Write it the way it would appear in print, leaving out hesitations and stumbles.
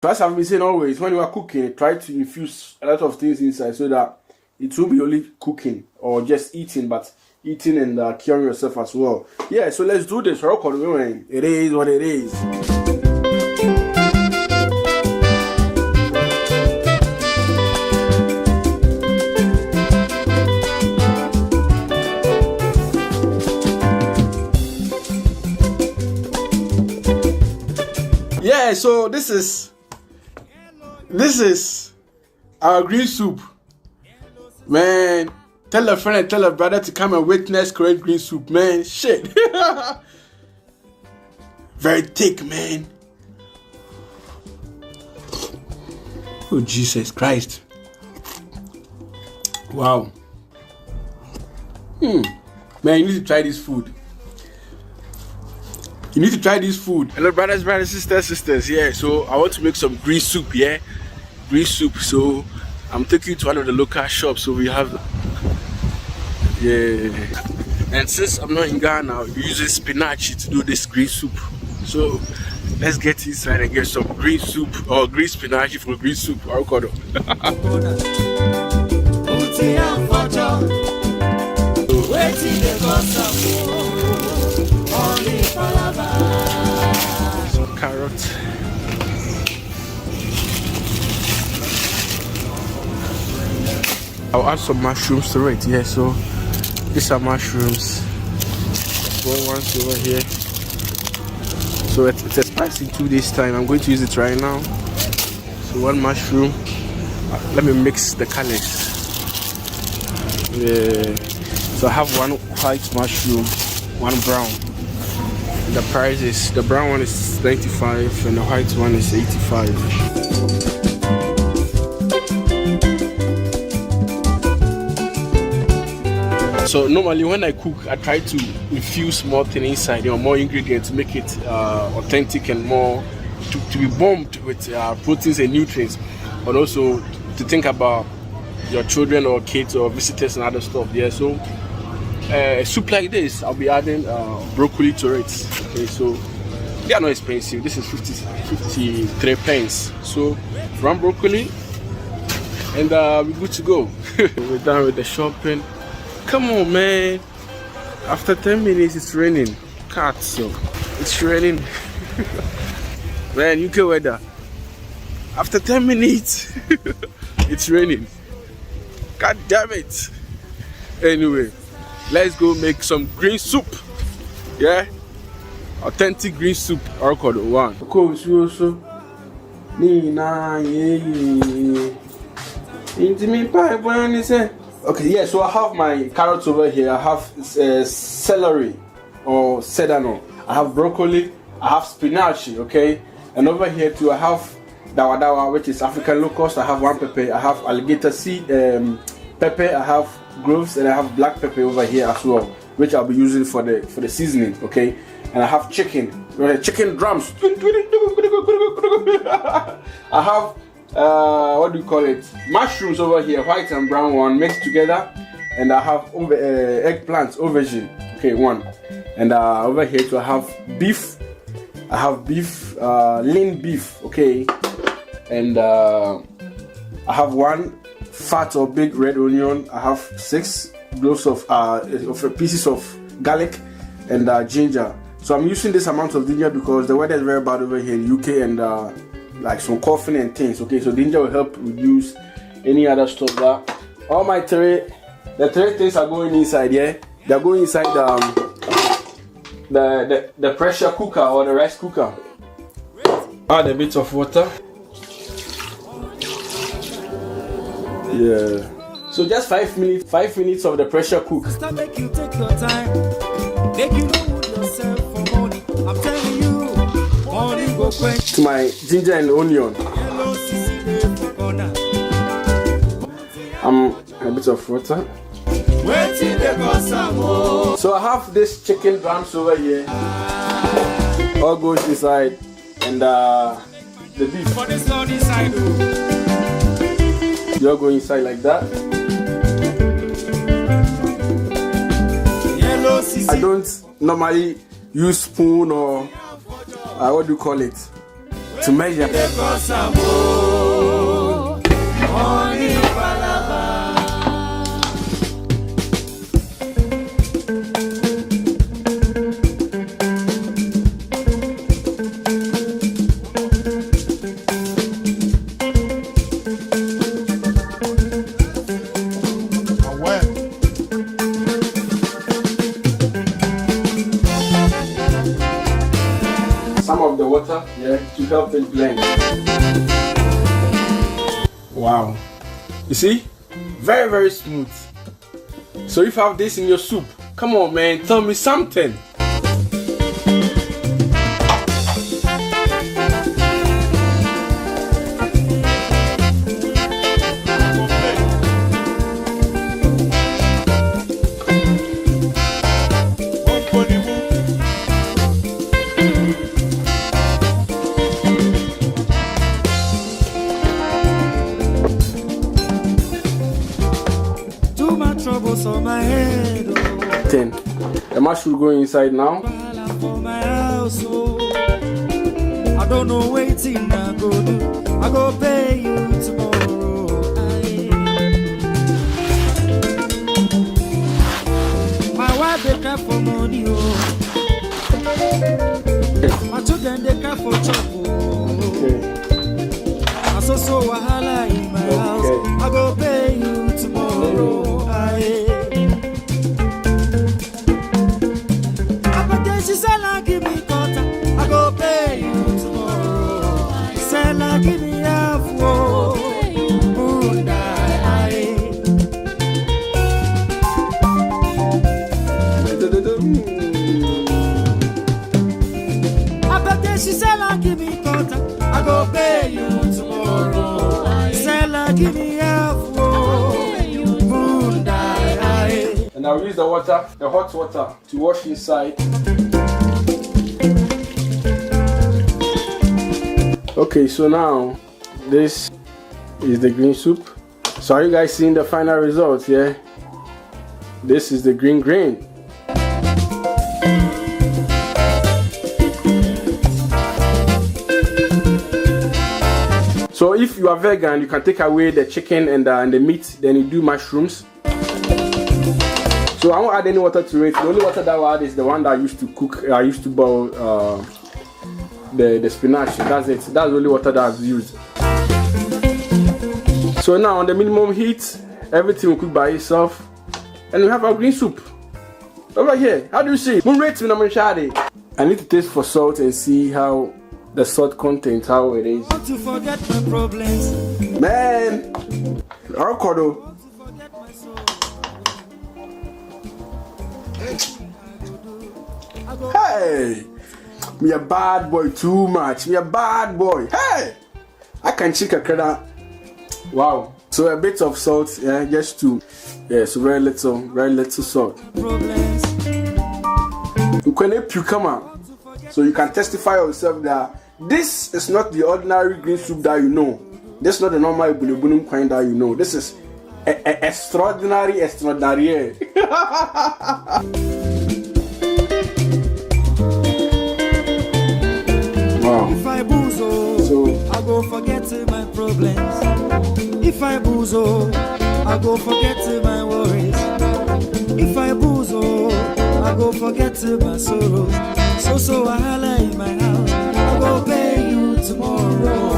So as I've been saying always, when you are cooking, try to infuse a lot of things inside so that it won't be only cooking or just eating, but eating and curing yourself as well. Yeah, so let's do this. It is what it is. Yeah, so this is our green soup. Man, tell a friend and tell a brother to come and witness correct green soup, man. Shit. Very thick, man. Oh, Jesus Christ. Wow. Man, you need to try this food. You need to try this food. Hello, brothers, sisters. Yeah, so I want to make some green soup, yeah? Green soup. So I'm taking you to one of the local shops. So we have, yeah. And since I'm not in Ghana, we're using spinach to do this green soup. So let's get inside and get some green soup or green spinach for green soup. Some carrots. I'll add some mushrooms to it. Yeah, so these are mushrooms. One one's over here. So it's expired in 2 days time. I'm going to use it right now. So one mushroom. Let me mix the colors. Yeah. So I have one white mushroom, one brown. And the price is, the brown one is 95 and the white one is 85. So normally when I cook, I try to infuse more things inside, more ingredients to make it authentic and more to be bombed with proteins and nutrients, but also to think about your children or kids or visitors and other stuff. Yeah, so a soup like this, I'll be adding broccoli to it. Okay, so they are not expensive. This is 53 pence. So run broccoli and we're good to go. We're done with the shopping. Come on, man. After 10 minutes, it's raining. Cats, so it's raining. Man, UK weather. After 10 minutes, it's raining. God damn it. Anyway, let's go make some green soup. Yeah? Authentic green soup. Called one. Okay, yeah, so I have my carrots over here. I have celery or sedano. I have broccoli. I have spinach, okay? And over here too, I have dawa, which is African locust. I have one pepper. I have alligator seed pepper. I have groves, and I have black pepper over here as well, which I'll be using for the seasoning, okay? And I have chicken drums. I have what do you call it? Mushrooms over here, white and brown one mixed together, and I have eggplants, aubergine. Okay, one. And over here too, I have beef. I have beef, lean beef. Okay, and I have one fat or big red onion. I have 6 cloves of pieces of garlic and ginger. So I'm using this amount of ginger because the weather is very bad over here in UK and like some coughing and things. Okay, so ginger will help reduce any other stuff. That all my the 3 things are going inside. Yeah, they're going inside the pressure cooker or the rice cooker. Add a bit of water. Yeah. So just 5 minutes. 5 minutes of the pressure cook. Make you take your time. Make you know yourself for money. I'm telling you. To my ginger and onion. A bit of water. So I have this chicken drums over here. All goes inside, and the beef. You all go inside like that. I don't normally use spoon or what do you call it, to to measure. Some of the water, to help it blend. Wow, you see, very, very smooth. So if you have this in your soup, come on man, tell me something. On my head, 10. The mash will go inside now. I don't know waiting I go do. I go pay you tomorrow. My wife they cry for money, my children they cry for trouble. I so wahala in my house. I go pay you tomorrow. She said, give me quarter, I go pay you tomorrow. Said, give me half, oh, she said, give me quarter, I go pay you tomorrow. Said, give me half, oh, and I'll use the water, the hot water, to wash inside. Okay, so now this is the green soup. So are you guys seeing the final results? Yeah, this is the green. So if you are vegan, you can take away the chicken and the meat, then you do mushrooms. So I won't add any water to it. The only water that I will add is the one that I used to cook. I used to boil the spinach. That's it. That's the only water that I've used. So now on the minimum heat, everything will cook by itself, and we have our green soup over here. How do you see? I need to taste for salt and see how the salt content, how it is. To forget my problems, man. Avocado. Hey, me a bad boy too much. Me a bad boy. Hey, I can check a credit. Wow. So a bit of salt, yeah, just to, so very little salt. You can help you come out, so you can testify yourself that this is not the ordinary green soup that you know. This is not the normal Ebunuebunu kind that you know. This is extraordinary. Wow. If I boozo, I go forget my problems. If I boozo, I go forget my worries. If I boozo, I go forget my sorrows. So wahala in my house, I go pay you tomorrow.